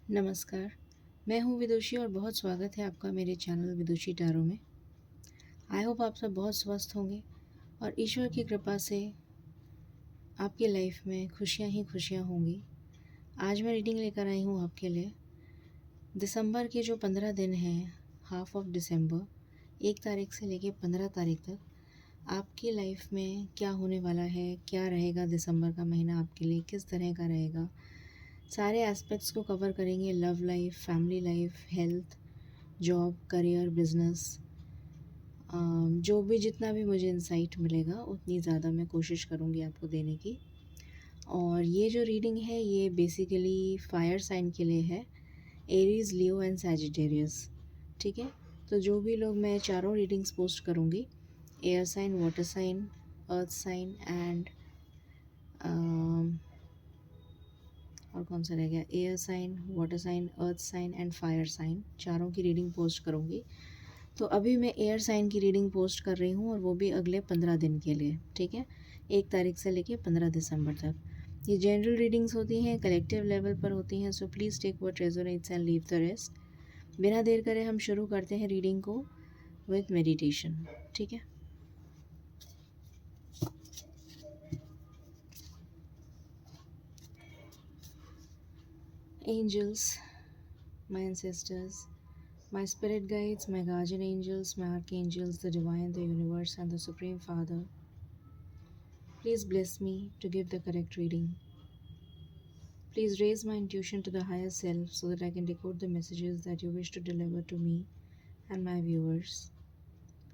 नमस्कार, मैं हूँ विदुषी और बहुत स्वागत है आपका मेरे चैनल विदुषी टैरो में। आई होप आप सब बहुत स्वस्थ होंगे और ईश्वर की कृपा से आपकी लाइफ में खुशियाँ ही खुशियाँ होंगी। आज मैं रीडिंग लेकर आई हूँ आपके लिए। दिसंबर के जो 15 दिन हैं, हाफ ऑफ दिसंबर, 1 तारीख से लेके 15 तारीख तक आपकी लाइफ में क्या होने वाला है, क्या रहेगा दिसंबर का महीना आपके लिए, किस तरह का रहेगा, सारे एस्पेक्ट्स को कवर करेंगे। Love life, family life, health, job, career, business, जो भी जितना भी मुझे इंसाइट मिलेगा उतनी ज़्यादा मैं कोशिश करूँगी आपको देने की। और ये जो रीडिंग है ये बेसिकली फायर साइन के लिए है, एरीज, लियो एंड सैजिटेरियस। ठीक है, तो जो भी लोग, मैं चारों रीडिंग्स पोस्ट करूँगी, air sign, water sign, earth sign and और कौन सा रह गया, air sign, water sign, earth sign and fire sign, चारों की रीडिंग पोस्ट करूँगी। तो अभी मैं एयर साइन की रीडिंग पोस्ट कर रही हूँ और वो भी अगले 15 दिन के लिए। ठीक है, 1 तारीख से लेके 15 दिसंबर तक। ये जनरल रीडिंग्स होती हैं, कलेक्टिव लेवल पर होती हैं, so please take what resonates and leave the rest. बिना देर करे हम शुरू करते हैं रीडिंग को विद मेडिटेशन। ठीक है, angels, my ancestors, my spirit guides, my guardian angels, my archangels, the divine, the universe, and the Supreme Father, please bless me to give the correct reading. Please raise my intuition to the higher self so that I can decode the messages that you wish to deliver to me and my viewers.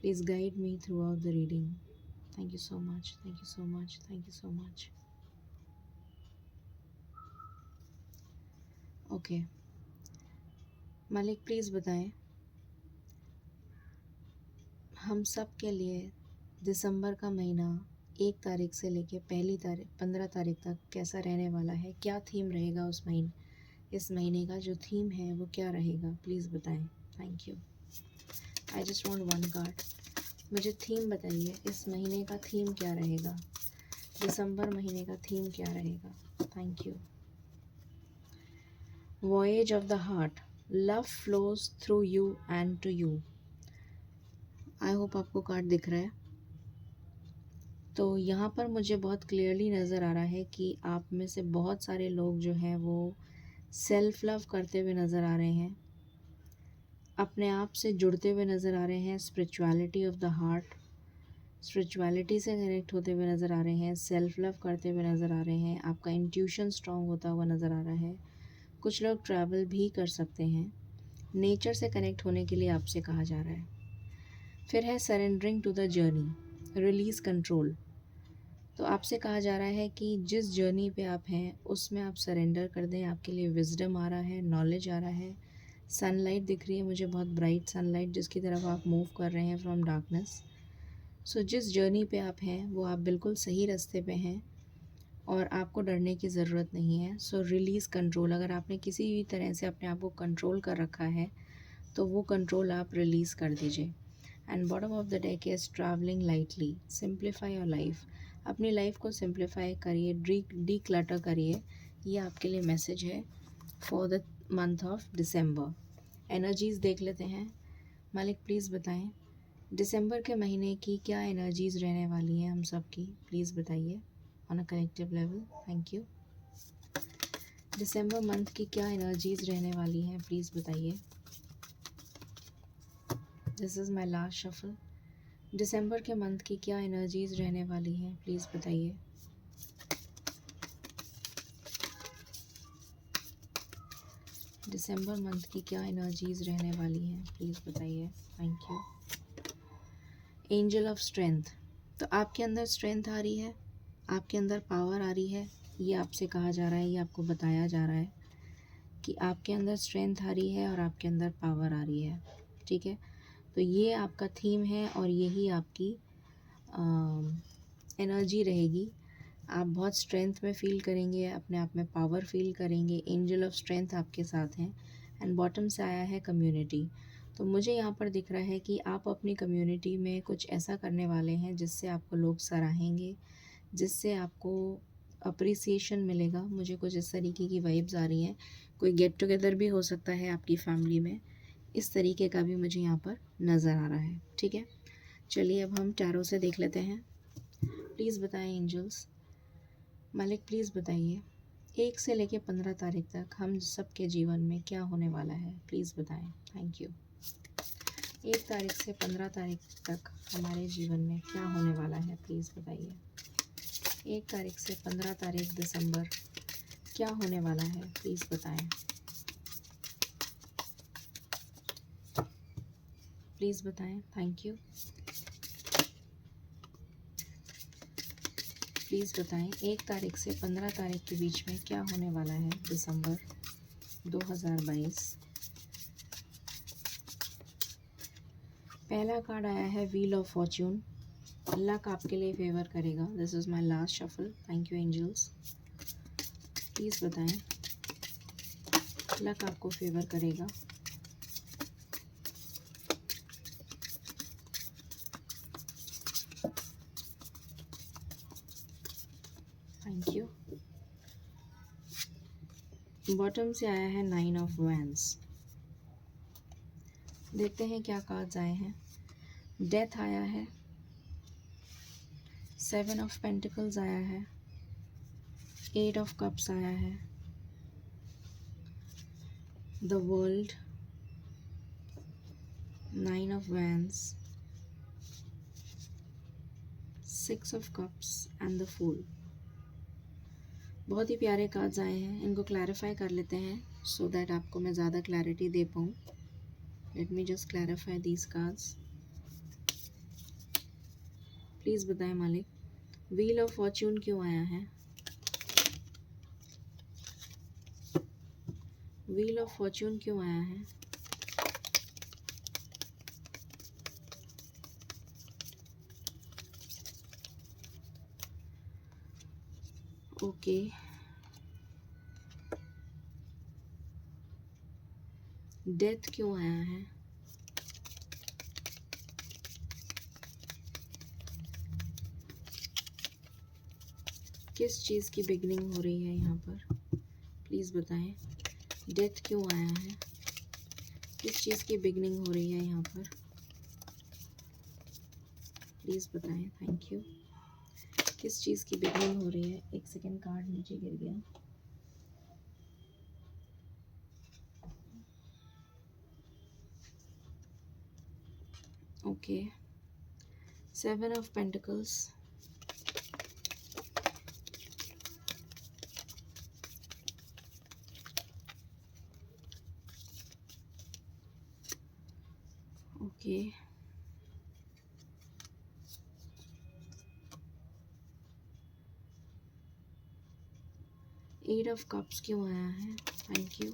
Please guide me throughout the reading. Thank you so much. Thank you so much. Thank you so much. Okay. मालिक please बताएं हम सब के लिए दिसंबर का महीना 1 तारीख से लेके 15 तारीख तक कैसा रहने वाला है, क्या थीम रहेगा इस महीने का जो थीम है वो क्या रहेगा, प्लीज़ बताएं। Thank you. I just want one card. मुझे थीम बताइए, इस महीने का थीम क्या रहेगा, दिसंबर महीने का थीम क्या रहेगा। Thank you. Voyage of the heart, love flows through you and to you. I hope आपको कार्ड दिख रहा है। तो यहाँ पर मुझे बहुत क्लियरली नज़र आ रहा है कि आप में से बहुत सारे लोग जो हैं वो सेल्फ लव करते हुए नज़र आ रहे हैं, अपने आप से जुड़ते हुए नज़र आ रहे हैं, spirituality of the heart, spirituality से कनेक्ट होते हुए नज़र आ रहे हैं, सेल्फ लव करते हुए नज़र आ रहे हैं, आपका इंट्यूशन स्ट्रॉन्ग होता हुआ नज़र आ रहा है। कुछ लोग ट्रैवल भी कर सकते हैं, नेचर से कनेक्ट होने के लिए आपसे कहा जा रहा है। फिर है surrendering to the journey, release control. तो आपसे कहा जा रहा है कि जिस जर्नी पे आप हैं उसमें आप सरेंडर कर दें। आपके लिए विजडम आ रहा है, नॉलेज आ रहा है, सनलाइट दिख रही है मुझे, बहुत ब्राइट सनलाइट जिसकी तरफ आप मूव कर रहे हैं फ्रॉम डार्कनेस। सो जिस जर्नी पे आप हैं वो आप बिल्कुल सही रास्ते पे हैं और आपको डरने की ज़रूरत नहीं है। सो रिलीज़ कंट्रोल, अगर आपने किसी भी तरह से अपने आप को कंट्रोल कर रखा है तो वो कंट्रोल आप रिलीज़ कर दीजिए। And bottom of the deck is travelling lightly, simplify your life. अपनी लाइफ को सिंप्लीफाई करिए, डी क्लटर करिए। ये आपके लिए मैसेज है for the month of December. Energies देख लेते हैं। मालिक प्लीज़ बताएं दिसंबर के महीने की क्या एनर्जीज़ रहने वाली हैं हम सब की, प्लीज़ बताइए on a collective level. Thank you. दिसंबर मंथ की क्या एनर्जीज़ रहने वाली हैं, प्लीज़ बताइए। This is my last shuffle. दिसंबर के मंथ की क्या एनर्जीज़ रहने वाली हैं, प्लीज़ बताइए। दिसंबर मंथ की क्या एनर्जीज़ रहने वाली हैं, प्लीज़ बताइए। Thank you. Angel of strength, तो आपके अंदर स्ट्रेंथ आ रही है, आपके अंदर पावर आ रही है। ये आपसे कहा जा रहा है, ये आपको बताया जा रहा है कि आपके अंदर स्ट्रेंथ आ रही है और आपके अंदर पावर आ रही है। ठीक है, तो ये आपका थीम है और यही आपकी एनर्जी रहेगी। आप बहुत स्ट्रेंथ में फ़ील करेंगे, अपने आप में पावर फ़ील करेंगे। एंजल ऑफ स्ट्रेंथ आपके साथ हैं। एंड बॉटम से आया है कम्युनिटी। तो मुझे यहाँ पर दिख रहा है कि आप अपनी कम्युनिटी में कुछ ऐसा करने वाले हैं जिससे आपको लोग सराहेंगे, जिससे आपको अप्रिसिएशन मिलेगा, मुझे कुछ इस तरीके की वाइब्स आ रही हैं। कोई गेट टुगेदर भी हो सकता है आपकी फैमिली में, इस तरीके का भी मुझे यहाँ पर नज़र आ रहा है। ठीक है, चलिए अब हम टैरो से देख लेते हैं। प्लीज़ बताएं एंजल्स, मालिक प्लीज़ बताइए 1 से लेकर 15 तारीख तक हम सबके जीवन में क्या होने वाला है, प्लीज़ बताएं। Thank you. 1 तारीख से 15 तारीख तक हमारे जीवन में क्या होने वाला है, प्लीज़ बताइए। 1 तारीख से 15 तारीख दिसंबर क्या होने वाला है, प्लीज़ बताएं। प्लीज़ बताएं। Thank you. प्लीज़ बताएं 1 तारीख से 15 तारीख के बीच में क्या होने वाला है दिसंबर 2022। पहला कार्ड आया है व्हील ऑफ फॉर्च्यून। लक आपके लिए फेवर करेगा। This is my last shuffle. Thank you angels. Please बताएं लक आपको फेवर करेगा। Thank you. बॉटम से आया है 9 ऑफ वैंड्स। देखते हैं क्या कार्ड्स आए हैं। डेथ आया है, 7 ऑफ पेंटिकल्स आया है, 8 ऑफ कप्स आया है, the world, 9 of wands, 6 of cups and the fool. बहुत ही प्यारे कार्ड्स आए हैं, इनको क्लैरिफाई कर लेते हैं सो दैट आपको मैं ज़्यादा क्लैरिटी दे पाऊँ। Let me just clarify these cards. Please बताएं मालिक व्हील ऑफ फॉर्च्यून क्यों आया है। व्हील ऑफ फॉर्च्यून क्यों आया है। ओके, डेथ क्यों आया है। किस चीज़ की बिगनिंग हो रही है यहाँ पर, प्लीज़ बताएं। डेथ क्यों आया है, किस चीज़ की बिगनिंग हो रही है यहाँ पर, प्लीज़ बताएं। Thank you. किस चीज़ की बिगनिंग हो रही है। एक सेकेंड, कार्ड नीचे गिर गया। Okay, 7 of pentacles, okay, 8 of cups क्यों आया है। Thank you.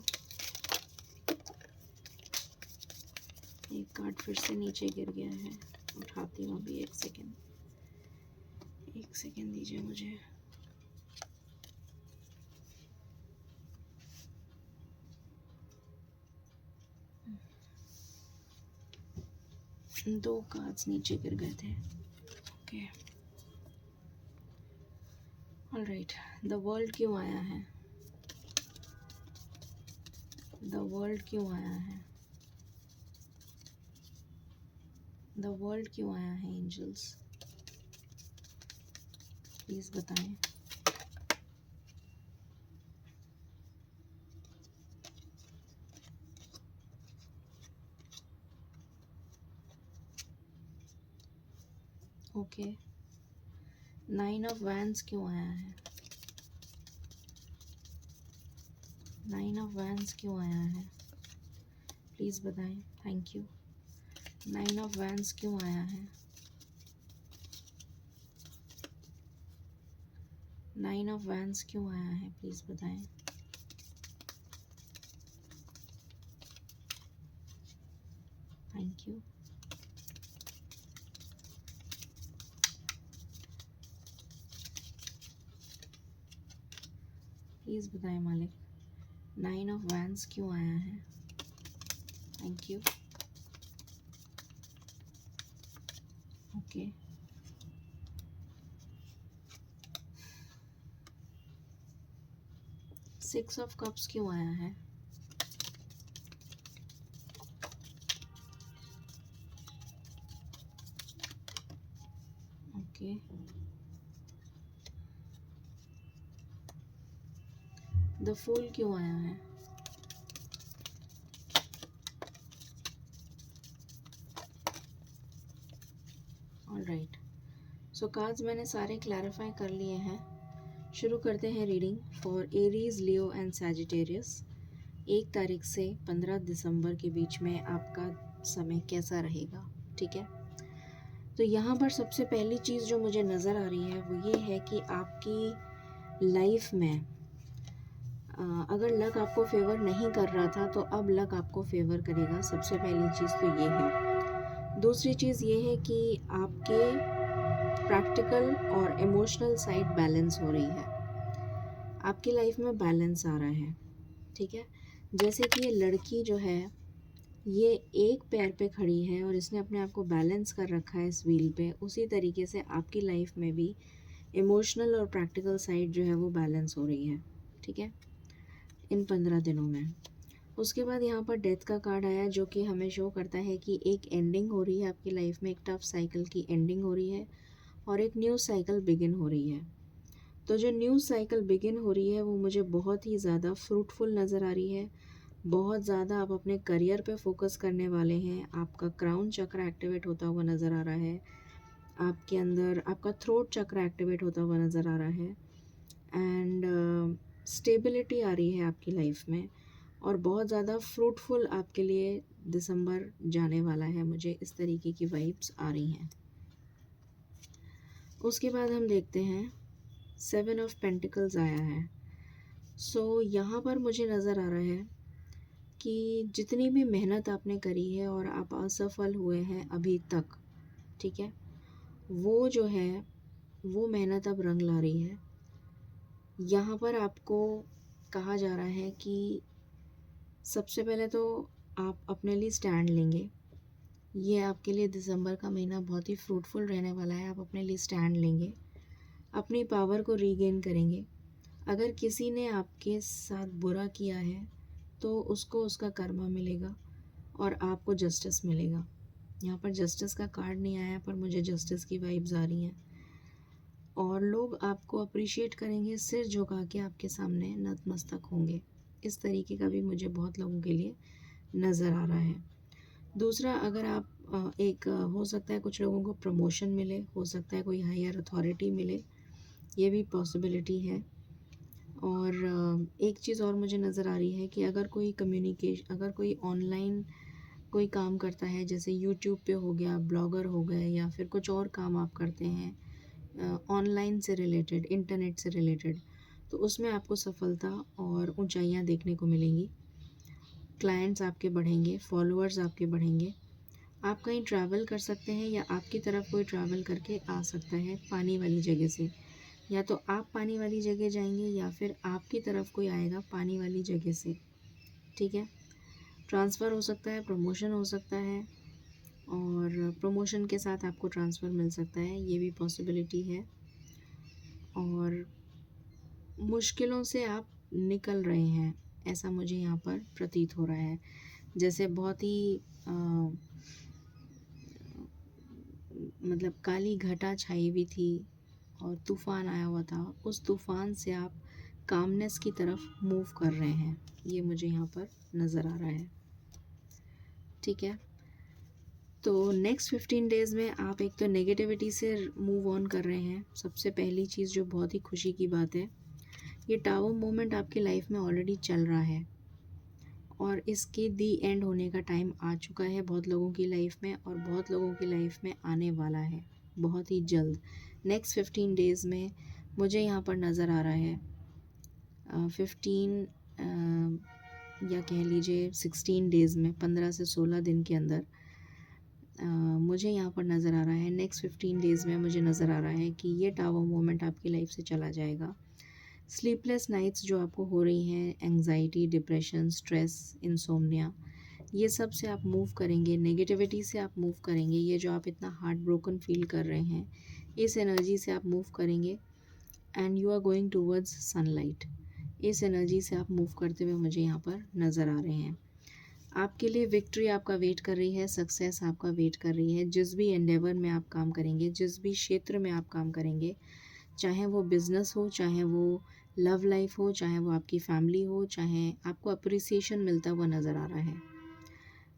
एक कार्ड फिर से नीचे गिर गया है, उठाती हूँ अभी। एक सेकेंड दीजिए मुझे। दो कार्ड्स नीचे गिर गए थे। Okay, alright. द वर्ल्ड क्यों आया है। द वर्ल्ड क्यों आया है। द वर्ल्ड क्यों आया है एंजल्स, प्लीज़ बताएं। ओके, 9 ऑफ वैंड्स क्यों आया है। 9 ऑफ वैंड्स क्यों आया है, प्लीज़ बताएं। Thank you. 9 ऑफ वैंड्स क्यों आया है। 9 ऑफ वैंड्स क्यों आया है, प्लीज़ बताएं। Thank you. प्लीज़ बताएं मालिक 9 ऑफ वैंड्स क्यों आया है। Thank you. Okay, 6 of cups क्यों आया है? ओके, द फूल क्यों आया है? ऑलराइट, सो कार्ड्स मैंने सारे क्लैरिफाई कर लिए हैं। शुरू करते हैं reading for Aries, Leo and Sagittarius. 1 तारीख से 15 दिसंबर के बीच में आपका समय कैसा रहेगा, ठीक है। तो यहाँ पर सबसे पहली चीज़ जो मुझे नज़र आ रही है वो ये है कि आपकी लाइफ में अगर लक आपको फेवर नहीं कर रहा था तो अब लक आपको फेवर करेगा। सबसे पहली चीज़ तो ये है। दूसरी चीज़ ये है कि आपके प्रैक्टिकल और इमोशनल साइड बैलेंस हो रही है। आपकी लाइफ में बैलेंस आ रहा है, ठीक है। जैसे कि ये लड़की जो है ये एक पैर पे खड़ी है और इसने अपने आप को बैलेंस कर रखा है इस व्हील पे, उसी तरीके से आपकी लाइफ में भी इमोशनल और प्रैक्टिकल साइड जो है वो बैलेंस हो रही है, ठीक है, इन 15 दिनों में। उसके बाद यहाँ पर डेथ का कार्ड आया जो कि हमें शो करता है कि एक एंडिंग हो रही है आपकी लाइफ में, एक टफ साइकिल की एंडिंग हो रही है और एक न्यू साइकिल बिगिन हो रही है। तो जो न्यू साइकिल बिगिन हो रही है वो मुझे बहुत ही ज़्यादा फ्रूटफुल नज़र आ रही है। बहुत ज़्यादा आप अपने करियर पे फोकस करने वाले हैं। आपका क्राउन चक्र एक्टिवेट होता हुआ नज़र आ रहा है। आपके अंदर आपका थ्रोट चक्र एक्टिवेट होता हुआ नज़र आ रहा है एंड स्टेबिलिटी आ रही है आपकी लाइफ में और बहुत ज़्यादा फ्रूटफुल आपके लिए दिसंबर जाने वाला है। मुझे इस तरीके की वाइब्स आ रही हैं। उसके बाद हम देखते हैं 7 ऑफ पेंटिकल्स आया है। सो यहाँ पर मुझे नज़र आ रहा है कि जितनी भी मेहनत आपने करी है और आप असफल हुए हैं अभी तक, ठीक है, वो जो है वो मेहनत अब रंग ला रही है। यहाँ पर आपको कहा जा रहा है कि सबसे पहले तो आप अपने लिए स्टैंड लेंगे। ये आपके लिए दिसंबर का महीना बहुत ही फ्रूटफुल रहने वाला है। आप अपने लिए स्टैंड लेंगे, अपनी पावर को रीगेन करेंगे। अगर किसी ने आपके साथ बुरा किया है तो उसको उसका कर्मा मिलेगा और आपको जस्टिस मिलेगा। यहाँ पर जस्टिस का कार्ड नहीं आया पर मुझे जस्टिस की वाइब्स आ रही हैं और लोग आपको अप्रिशिएट करेंगे, सिर झुका के आपके सामने नतमस्तक होंगे। इस तरीके का भी मुझे बहुत लोगों के लिए नज़र आ रहा है। दूसरा, अगर आप हो सकता है कुछ लोगों को प्रमोशन मिले, हो सकता है कोई हायर अथॉरिटी मिले, ये भी पॉसिबिलिटी है। और एक चीज़ और मुझे नज़र आ रही है कि अगर कोई ऑनलाइन कोई काम करता है, जैसे यूट्यूब पे हो गया, ब्लॉगर हो गए या फिर कुछ और काम आप करते हैं ऑनलाइन से रिलेटेड, इंटरनेट से रिलेटेड, तो उसमें आपको सफलता और ऊंचाइयां देखने को मिलेंगी। क्लाइंट्स आपके बढ़ेंगे, फॉलोअर्स आपके बढ़ेंगे। आप कहीं ट्रैवल कर सकते हैं या आपकी तरफ कोई ट्रैवल करके आ सकता है पानी वाली जगह से, या तो आप पानी वाली जगह जाएंगे या फिर आपकी तरफ कोई आएगा पानी वाली जगह से, ठीक है। ट्रांसफ़र हो सकता है, प्रमोशन हो सकता है और प्रमोशन के साथ आपको ट्रांसफ़र मिल सकता है, ये भी पॉसिबिलिटी है। और मुश्किलों से आप निकल रहे हैं, ऐसा मुझे यहाँ पर प्रतीत हो रहा है। जैसे बहुत ही मतलब काली घटा छाई हुई थी और तूफ़ान आया हुआ था, उस तूफ़ान से आप कामनेस की तरफ मूव कर रहे हैं, ये मुझे यहाँ पर नज़र आ रहा है, ठीक है। तो नेक्स्ट 15 डेज़ में आप एक तो नेगेटिविटी से मूव ऑन कर रहे हैं। सबसे पहली चीज़ जो बहुत ही खुशी की बात है, ये टावर मोमेंट आपकी लाइफ में ऑलरेडी चल रहा है और इसके दी एंड होने का टाइम आ चुका है बहुत लोगों की लाइफ में और बहुत लोगों की लाइफ में आने वाला है बहुत ही जल्द। नेक्स्ट 15 डेज़ में मुझे यहाँ पर नज़र आ रहा है 15 या कह लीजिए 16 डेज़ में, 15 से 16 दिन के अंदर मुझे यहाँ पर नज़र आ रहा है, नेक्स्ट 15 डेज़ में मुझे नज़र आ रहा है कि ये टावर मोमेंट आपकी लाइफ से चला जाएगा। स्लीपलेस नाइट्स जो आपको हो रही हैं, एंग्जाइटी, डिप्रेशन, स्ट्रेस, इंसोम्निया, ये सब से आप मूव करेंगे, नेगेटिविटी से आप मूव करेंगे। ये जो आप इतना हार्ट ब्रोकन फील कर रहे हैं, इस एनर्जी से आप मूव करेंगे and you are going towards sunlight. इस एनर्जी से आप मूव करते हुए मुझे यहाँ पर नज़र आ रहे हैं। आपके लिए विक्ट्री आपका वेट कर रही है, सक्सेस आपका वेट कर रही है। जिस भी एंडेवर में आप काम करेंगे, जिस भी क्षेत्र में आप काम करेंगे, चाहे वो बिज़नेस हो, चाहे वो लव लाइफ हो, चाहे वो आपकी फैमिली हो, चाहे आपको अप्रिसिएशन मिलता हुआ नज़र आ रहा है।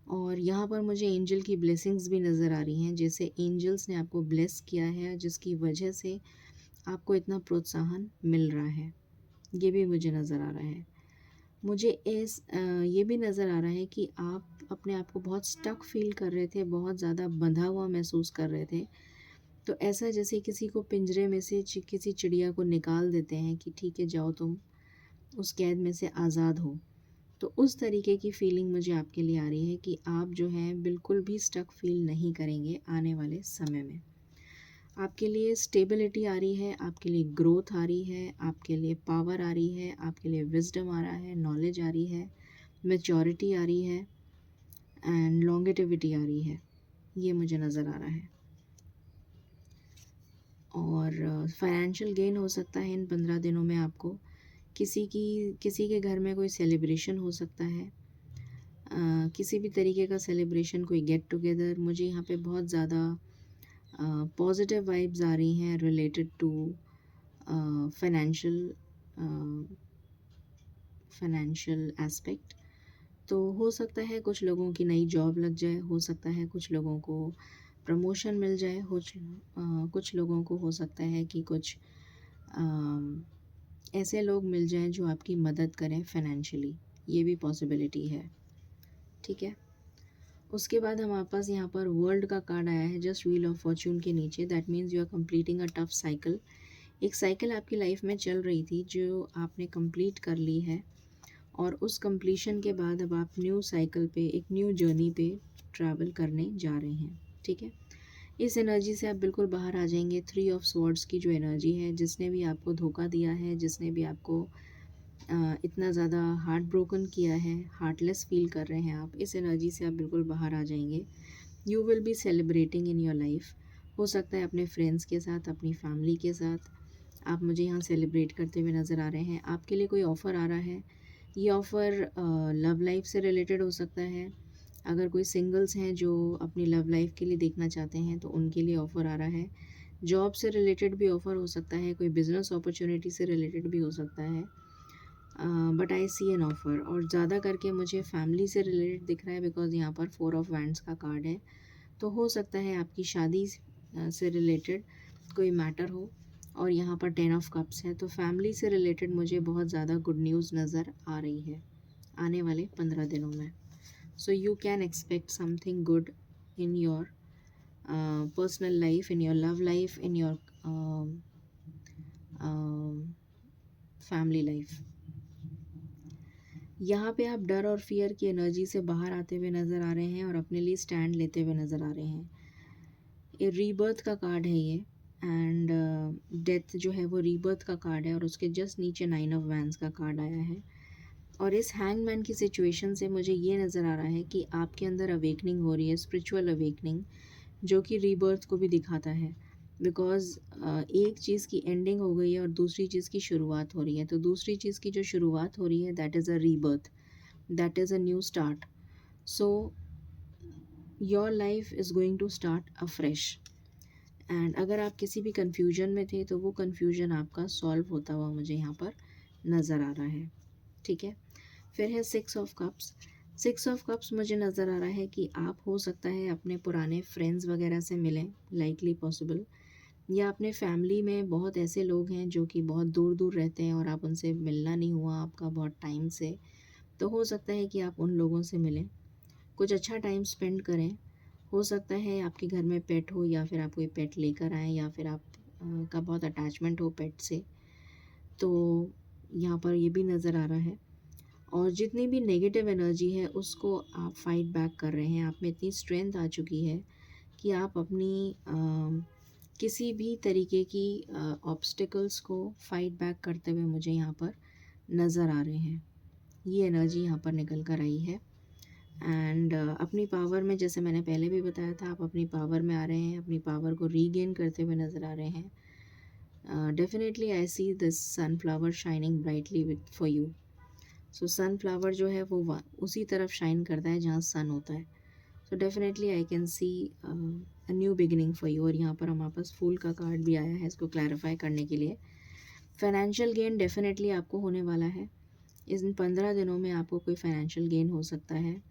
और यहाँ पर मुझे एंजल की ब्लेसिंग्स भी नज़र आ रही हैं, जैसे एंजल्स ने आपको ब्लेस किया है, जिसकी वजह से आपको इतना प्रोत्साहन मिल रहा है। ये भी मुझे नज़र आ रहा है। मुझे ये भी नज़र आ रहा है कि आप अपने आप को बहुत स्टक फील कर रहे थे, बहुत ज़्यादा बंधा हुआ महसूस कर रहे थे। तो ऐसा जैसे किसी को पिंजरे में से किसी चिड़िया को निकाल देते हैं कि ठीक है जाओ तुम उस कैद में से आज़ाद हो। तो उस तरीके की फीलिंग मुझे आपके लिए आ रही है कि आप जो हैं बिल्कुल भी स्टक फील नहीं करेंगे आने वाले समय में। आपके लिए स्टेबिलिटी आ रही है, आपके लिए ग्रोथ आ रही है, आपके लिए पावर आ रही है, आपके लिए विजडम आ रहा है, नॉलेज आ रही है, मैच्योरिटी आ रही है एंड लॉन्गेटिविटी आ रही है। ये मुझे नज़र आ रहा है। और फाइनेंशियल गेन हो सकता है इन 15 दिनों में आपको। किसी के घर में कोई सेलिब्रेशन हो सकता है, किसी भी तरीके का सेलिब्रेशन, कोई गेट टुगेदर। मुझे यहाँ पे बहुत ज़्यादा पॉजिटिव वाइब्स आ रही हैं related to financial financial aspect. तो हो सकता है कुछ लोगों की नई जॉब लग जाए, हो सकता है कुछ लोगों को प्रमोशन मिल जाए, कुछ लोगों को हो सकता है कि कुछ ऐसे लोग मिल जाएं जो आपकी मदद करें फाइनेंशियली। ये भी पॉसिबिलिटी है। ठीक है, उसके बाद हमारे पास यहाँ पर वर्ल्ड का कार्ड आया है जस्ट व्हील ऑफ फॉर्चून के नीचे। That means you are completing a tough cycle. एक साइकिल आपकी लाइफ में चल रही थी जो आपने कंप्लीट कर ली है, और उस कंप्लीशन के बाद अब आप न्यू साइकिल पे, एक न्यू जर्नी पे ट्रैवल करने जा रहे हैं। ठीक है, इस एनर्जी से आप बिल्कुल बाहर आ जाएंगे। 3 ऑफ स्वॉर्ड्स की जो एनर्जी है, जिसने भी आपको धोखा दिया है, जिसने भी आपको इतना ज़्यादा हार्ट ब्रोकन किया है, हार्टलेस फील कर रहे हैं आप, इस एनर्जी से आप बिल्कुल बाहर आ जाएंगे। You will be celebrating in your life. हो सकता है अपने फ्रेंड्स के साथ, अपनी फैमिली के साथ आप मुझे यहाँ सेलिब्रेट करते हुए नज़र आ रहे हैं। आपके लिए कोई ऑफ़र आ रहा है। ये ऑफ़र लव लाइफ से रिलेटेड हो सकता है। अगर कोई सिंगल्स हैं जो अपनी लव लाइफ के लिए देखना चाहते हैं तो उनके लिए ऑफ़र आ रहा है। जॉब से रिलेटेड भी ऑफ़र हो सकता है, कोई बिज़नेस अपॉर्चुनिटी से रिलेटेड भी हो सकता है। But I see an offer, और ज़्यादा करके मुझे फैमिली से रिलेटेड दिख रहा है बिकॉज़ यहाँ पर 4 ऑफ वैंड्स का कार्ड है। तो हो सकता है आपकी शादी से रिलेटेड कोई मैटर हो, और यहाँ पर 10 ऑफ कप्स है। तो फैमिली से रिलेटेड मुझे बहुत ज़्यादा गुड न्यूज़ नज़र आ रही है आने वाले 15 दिनों में। So you can expect something good in your personal life, in your love life, in your family life. यहाँ पे आप डर और फियर की एनर्जी से बाहर आते हुए नज़र आ रहे हैं और अपने लिए स्टैंड लेते हुए नज़र आ रहे हैं। ये रीबर्थ का कार्ड है ये, एंड डेथ जो है वो रीबर्थ का कार्ड है, और उसके जस्ट नीचे 9 ऑफ वैंड्स का कार्ड आया है। और इस हैंगमैन की सिचुएशन से मुझे ये नज़र आ रहा है कि आपके अंदर अवेकनिंग हो रही है, स्पिरिचुअल अवेकनिंग, जो कि रीबर्थ को भी दिखाता है। बिकॉज़ एक चीज़ की एंडिंग हो गई है और दूसरी चीज़ की शुरुआत हो रही है। तो दूसरी चीज़ की जो शुरुआत हो रही है, that is a rebirth, that is a new start. So your life is going to start afresh. And अगर आप किसी भी कन्फ्यूजन में थे तो वो कन्फ्यूजन आपका सॉल्व होता हुआ मुझे यहाँ पर नज़र आ रहा है। ठीक है, फिर है 6 ऑफ कप्स। 6 ऑफ कप्स मुझे नज़र आ रहा है कि आप हो सकता है अपने पुराने फ्रेंड्स वगैरह से मिलें, लाइकली पॉसिबल, या अपने फैमिली में बहुत ऐसे लोग हैं जो कि बहुत दूर दूर रहते हैं और आप उनसे मिलना नहीं हुआ आपका बहुत टाइम से। तो हो सकता है कि आप उन लोगों से मिलें, कुछ अच्छा टाइम स्पेंड करें। हो सकता है आपके घर में पेट हो, या फिर आप कोई पेट लेकर आएँ, या फिर आप का बहुत अटैचमेंट हो पेट से। तो यहाँ पर ये भी नज़र आ रहा है। और जितनी भी नेगेटिव एनर्जी है उसको आप फाइट बैक कर रहे हैं। आप में इतनी स्ट्रेंथ आ चुकी है कि आप अपनी किसी भी तरीके की ऑब्स्टिकल्स को फाइट बैक करते हुए मुझे यहाँ पर नज़र आ रहे हैं। ये एनर्जी यहाँ पर निकल कर आई है। एंड अपनी पावर में, जैसे मैंने पहले भी बताया था, आप अपनी पावर में आ रहे हैं, अपनी पावर को रीगेन करते हुए नज़र आ रहे हैं। Definitely I see this sunflower shining brightly with for you. So sunflower जो है वो उसी तरफ शाइन करता है जहाँ सन होता है. So definitely I can see a new beginning for you. और यहाँ पर हमारे पास फूल का कार्ड भी आया है इसको क्लैरिफाई करने के लिए. फाइनेंशियल गेन डेफिनेटली आपको होने वाला है. इन 15 दिनों में आपको कोई फाइनेंशियल गेन हो सकता है.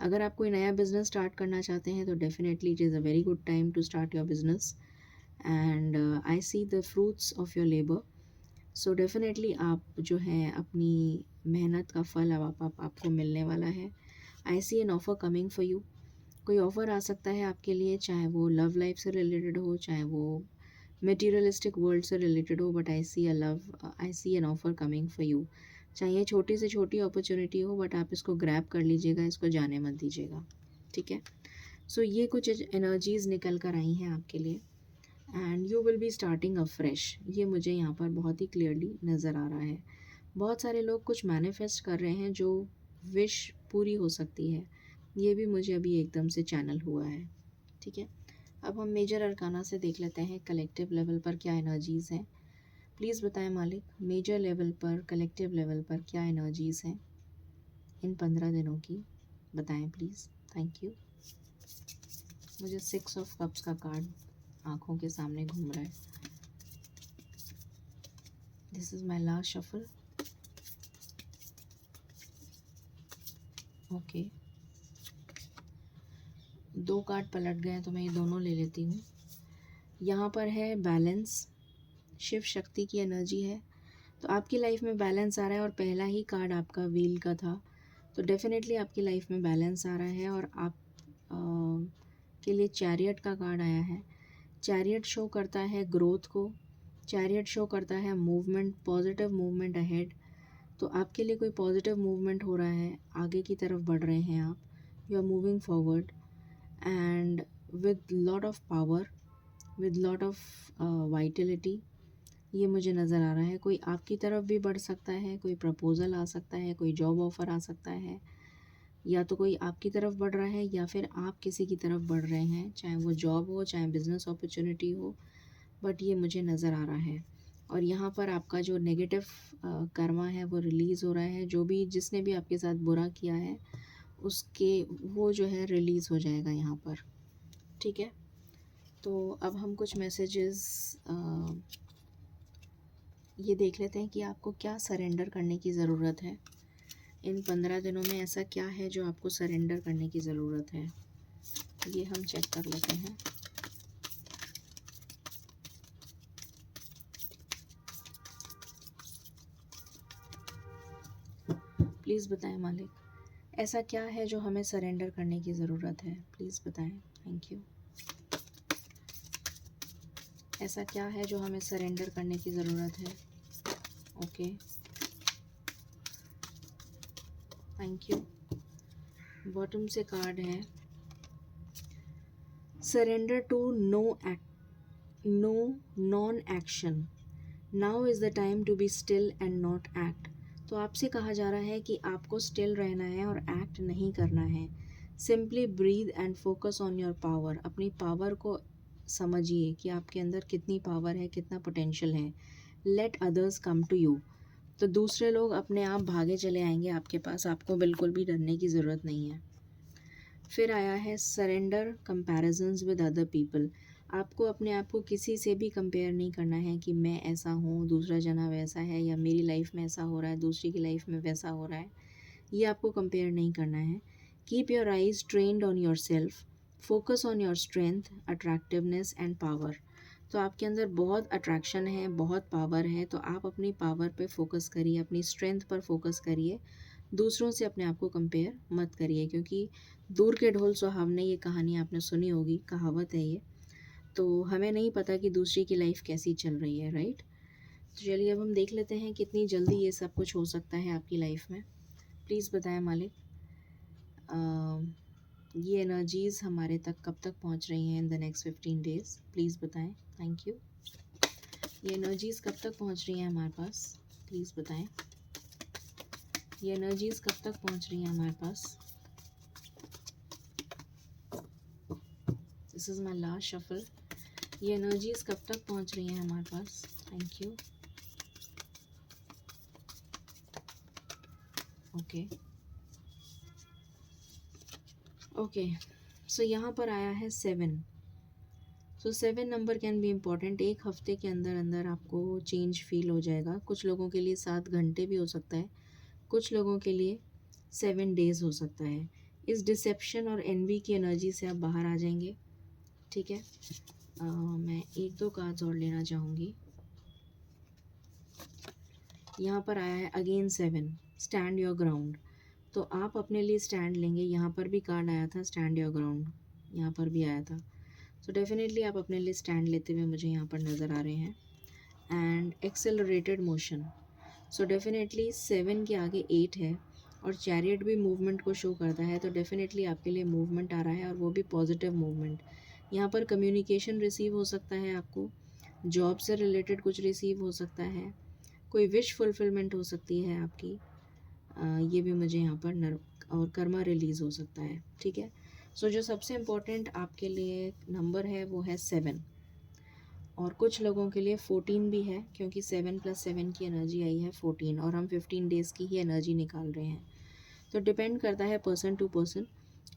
अगर आप कोई नया बिज़नेस स्टार्ट करना चाहते हैं तो definitely it is a very good time to start your business. And I see the fruits of your labour. So definitely आप जो हैं अपनी मेहनत का फल अब आपको मिलने वाला है. I see an offer coming for you. कोई ऑफ़र आ सकता है आपके लिए, चाहे वो लव लाइफ से रिलेटेड हो, चाहे वो मटेरियलिस्टिक वर्ल्ड से रिलेटेड हो. But I see an offer coming for you. चाहे ये छोटी से छोटी अपॉर्चुनिटी हो, बट आप इसको ग्रैब कर लीजिएगा, इसको जाने मत दीजिएगा. ठीक है. सो ये कुछ एनर्जीज़ निकल कर आई हैं आपके लिए. And you will be starting a fresh. ये मुझे यहाँ पर बहुत ही क्लियरली नज़र आ रहा है. बहुत सारे लोग कुछ मैनिफेस्ट कर रहे हैं जो विश पूरी हो सकती है. ये भी मुझे अभी एकदम से चैनल हुआ है. ठीक है. अब हम मेजर अरकाना से देख लेते हैं कलेक्टिव लेवल पर क्या एनर्जीज़ हैं. प्लीज़ बताएं मालिक, मेजर लेवल पर, कलेक्टिव लेवल पर क्या एनर्जीज़ हैं इन 15 दिनों की. बताएं प्लीज़. Thank you. मुझे 6 ऑफ कप्स का कार्ड आँखों के सामने घूम रहा है. This is my last shuffle. Okay. 2 card पलट गए तो मैं ये दोनों ले लेती हूँ. यहाँ पर है बैलेंस. शिव शक्ति की एनर्जी है. तो आपकी लाइफ में बैलेंस आ रहा है और पहला ही कार्ड आपका व्हील का था. तो डेफिनेटली आपकी लाइफ में बैलेंस आ रहा है. और आप के लिए चैरियट का कार्ड आया है. चैरियट शो करता है ग्रोथ को. चैरियट शो करता है मूवमेंट, पॉजिटिव मूवमेंट अहेड. तो आपके लिए कोई पॉजिटिव मूवमेंट हो रहा है, आगे की तरफ बढ़ रहे हैं आप. You are moving forward and with lot of power, with lot of vitality. ये मुझे नज़र आ रहा है. कोई आपकी तरफ भी बढ़ सकता है, कोई प्रपोज़ल आ सकता है, कोई जॉब ऑफ़र आ सकता है. या तो कोई आपकी तरफ बढ़ रहा है या फिर आप किसी की तरफ बढ़ रहे हैं, चाहे वो जॉब हो, चाहे बिज़नेस अपॉर्चुनिटी हो. बट ये मुझे नज़र आ रहा है. और यहाँ पर आपका जो नेगेटिव कर्मा है वो रिलीज़ हो रहा है. जो भी जिसने भी आपके साथ बुरा किया है उसके वो जो है रिलीज़ हो जाएगा यहाँ पर. ठीक है. तो अब हम कुछ मैसेजेस ये देख लेते हैं कि आपको क्या सरेंडर करने की ज़रूरत है. इन 15 दिनों में ऐसा क्या है जो आपको सरेंडर करने की ज़रूरत है, ये हम चेक कर लेते हैं. प्लीज़ बताएं मालिक, ऐसा क्या है जो हमें सरेंडर करने की ज़रूरत है. प्लीज़ बताएं. Thank you. ऐसा क्या है जो हमें सरेंडर करने की ज़रूरत है. ओके. Thank you. बॉटम से कार्ड है surrender to no non action. Now is the time to be still and not act. तो आपसे कहा जा रहा है कि आपको स्टिल रहना है और एक्ट नहीं करना है. Simply breathe and focus on your power. अपनी पावर को समझिए कि आपके अंदर कितनी पावर है, कितना पोटेंशियल है. Let others come to you. तो दूसरे लोग अपने आप भागे चले आएंगे आपके पास. आपको बिल्कुल भी डरने की ज़रूरत नहीं है. फिर आया है surrender comparisons with other people. आपको अपने आप को किसी से भी कंपेयर नहीं करना है कि मैं ऐसा हूँ, दूसरा जना वैसा है, या मेरी लाइफ में ऐसा हो रहा है, दूसरी की लाइफ में वैसा हो रहा है. ये आपको कंपेयर नहीं करना है. Keep your eyes trend on your self. Focus on your strength, attractiveness and power. तो आपके अंदर बहुत अट्रैक्शन है, बहुत पावर है. तो आप अपनी पावर पे फोकस करिए, अपनी स्ट्रेंथ पर फोकस करिए. दूसरों से अपने आप को कंपेयर मत करिए, क्योंकि दूर के ढोल सुहावने, ये कहानी आपने सुनी होगी, कहावत है ये. तो हमें नहीं पता कि दूसरी की लाइफ कैसी चल रही है, राइट. तो चलिए अब हम देख लेते हैं कितनी जल्दी ये सब कुछ हो सकता है आपकी लाइफ में. प्लीज़ बताएं मालिक, ये एनर्जीज़ हमारे तक कब तक पहुंच रही हैं in the next 15 days. Please बताएं. Thank you. ये एनर्जीज़ कब तक पहुंच रही हैं हमारे पास. प्लीज़ बताएं. ये एनर्जीज़ कब तक पहुंच रही हैं हमारे पास. This is my last shuffle. ये एनर्जीज़ कब तक पहुंच रही हैं हमारे पास. Thank you. Okay okay, so यहाँ पर आया है 7। So 7 number can be important. एक हफ्ते के अंदर अंदर आपको चेंज फील हो जाएगा। कुछ लोगों के लिए 7 घंटे भी हो सकता है, कुछ लोगों के लिए 7 डेज़ हो सकता है। इस डिसेप्शन और एनवी की एनर्जी से आप बाहर आ जाएंगे। ठीक है, मैं एक दो कार्ड्स और लेना चाहूँगी। यहाँ पर आया है अगेन 7, स्टैंड योर ग्राउंड। तो आप अपने लिए स्टैंड लेंगे। यहाँ पर भी कार्ड आया था स्टैंड योर ग्राउंड, यहाँ पर भी आया था। सो डेफिनेटली आप अपने लिए स्टैंड लेते हुए मुझे यहाँ पर नज़र आ रहे हैं। And accelerated motion. So definitely 7 के आगे 8 है और चैरियट भी मूवमेंट को शो करता है। तो डेफिनेटली आपके लिए मूवमेंट आ रहा है और वो भी पॉजिटिव मूवमेंट। यहाँ पर कम्युनिकेशन रिसीव हो सकता है, आपको जॉब से रिलेटेड कुछ रिसीव हो सकता है, कोई विश फुलफिलमेंट हो सकती है आपकी। ये भी मुझे यहाँ पर और कर्मा रिलीज़ हो सकता है। ठीक है, सो जो सबसे इम्पोर्टेंट आपके लिए नंबर है वो है 7, और कुछ लोगों के लिए 14 भी है, क्योंकि 7 + 7 की एनर्जी आई है 14, और हम 15 डेज़ की ही एनर्जी निकाल रहे हैं। तो डिपेंड करता है पर्सन टू पर्सन।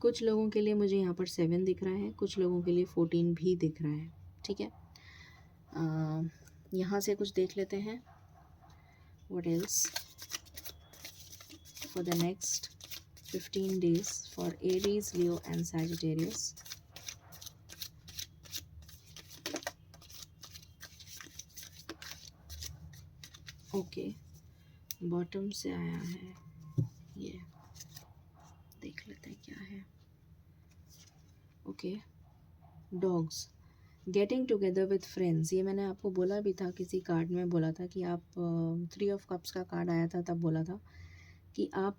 कुछ लोगों के लिए मुझे यहाँ पर 7 दिख रहा है, कुछ लोगों के लिए 14 भी दिख रहा है। ठीक है, यहाँ से कुछ देख लेते हैं। What else for the next 15 days for Aries, Leo and Sagittarius. Okay, bottom से आया है, ये देख लेते हैं क्या है। Okay, dogs, getting together with friends. ये मैंने आपको बोला भी था, किसी कार्ड में बोला था कि आप 3 ऑफ कप्स का कार्ड आया था, तब बोला था कि आप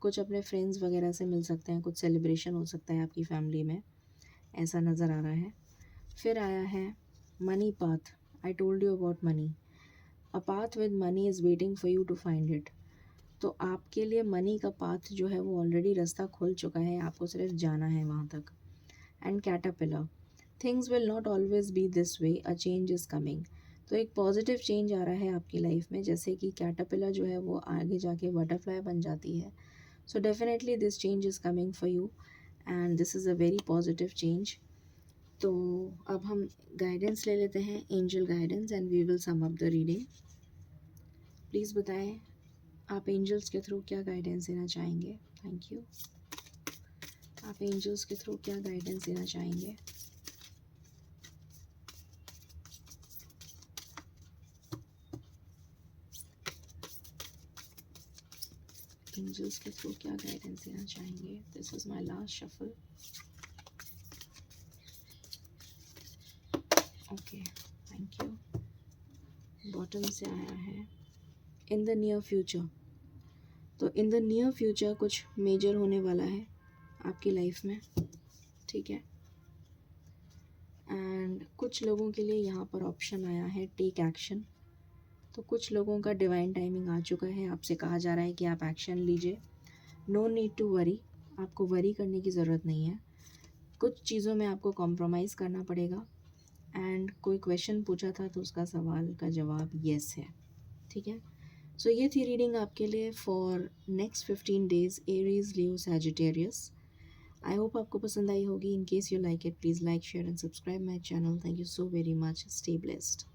कुछ अपने फ्रेंड्स वगैरह से मिल सकते हैं, कुछ सेलिब्रेशन हो सकता है आपकी फैमिली में, ऐसा नज़र आ रहा है। फिर आया है money path. I told you about money. A path with money is waiting for you to find it. तो आपके लिए मनी का पाथ जो है वो ऑलरेडी रास्ता खुल चुका है, आपको सिर्फ जाना है वहाँ तक। And caterpillar, things will not always be this way, a change is coming. तो एक पॉजिटिव चेंज आ रहा है आपकी लाइफ में, जैसे कि कैटरपिलर जो है वो आगे जाके बटरफ्लाई बन जाती है। So definitely this change is coming for you and this is a very positive change. तो अब हम गाइडेंस ले लेते हैं, angel guidance, and we will sum up the reading. Please बताएं आप एंजल्स के थ्रू क्या गाइडेंस देना चाहेंगे। Thank you. आप एंजल्स के थ्रू क्या गाइडेंस देना चाहेंगे। एंजल्स के थ्रू क्या गाइडेंस देना चाहेंगे। This is my last shuffle. Okay, thank you. Bottom से आया है इन द नियर फ्यूचर। तो इन द नियर फ्यूचर कुछ मेजर होने वाला है आपकी लाइफ में। ठीक है, एंड कुछ लोगों के लिए यहाँ पर ऑप्शन आया है टेक एक्शन। तो कुछ लोगों का डिवाइन टाइमिंग आ चुका है, आपसे कहा जा रहा है कि आप एक्शन लीजिए। नो नीड टू वरी, आपको वरी करने की ज़रूरत नहीं है। कुछ चीज़ों में आपको कॉम्प्रोमाइज़ करना पड़ेगा। एंड कोई क्वेश्चन पूछा था तो उसका सवाल का जवाब येस है। ठीक है, सो ये थी रीडिंग आपके लिए for next 15 days, Aries, Leo, Sagittarius. I hope आपको पसंद आई होगी। In case you like it, please like, share and subscribe my channel. Thank you so very much. Stay blessed.